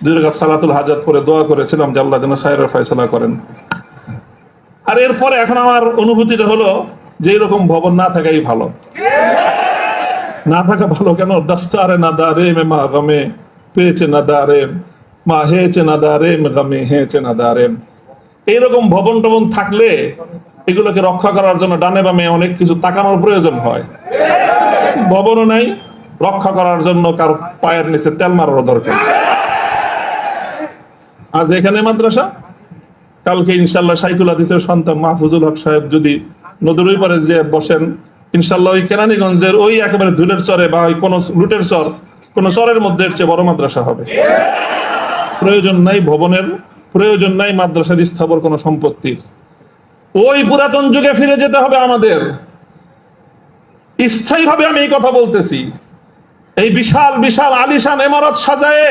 দুই রাকাত সালাতুল হাজাত পরে দোয়া করেছিলাম যে আল্লাহ যেন খায়রের ফয়সালা করেন। আর এরপরে এখন আমার অনুভূতিটা হলো যে এরকম ভবন না থাকাই ভালো। না থাকা ভালো কেন? দাস্তারে না দারে মে মা গমে পেয়েছে না দারে মা হেয়েছে না দারে মে গমে হেয়েছে না দারে। এইরকম ভবন টবন থাকলে এগুলোকে রক্ষা করার জন্য ডানে বামে অনেক কিছু তাকানোর প্রয়োজন হয়। ভবনও নাই, রক্ষা করার জন্য কার পায়ের নিচে তেল মারারও দরকার। আজ এখানে মাদ্রাসা, কালকে ইনশাল্লাহ শাইখুল হাদিসের সন্তান মাহফুজুল হক সাহেব যদি নদীর ওই পারে যে বসেন, ইনশাল্লাহ ওই কেরানীগঞ্জের ওই একেবারে ধুলের চরে বা ওই কোন লুটের চর, কোন চরের মধ্যে চেয়ে বড় মাদ্রাসা হবে। প্রয়োজন নাই ভবনের, প্রয়োজন নাই মাদ্রাসার স্থাবর কোন সম্পত্তির। ওই পুরাতন যুগে ফিরে যেতে হবে আমাদের। স্থায়ীভাবে আমি এই কথা বলতেছি। এই বিশাল বিশাল আলিশান ইমারত সাজায়ে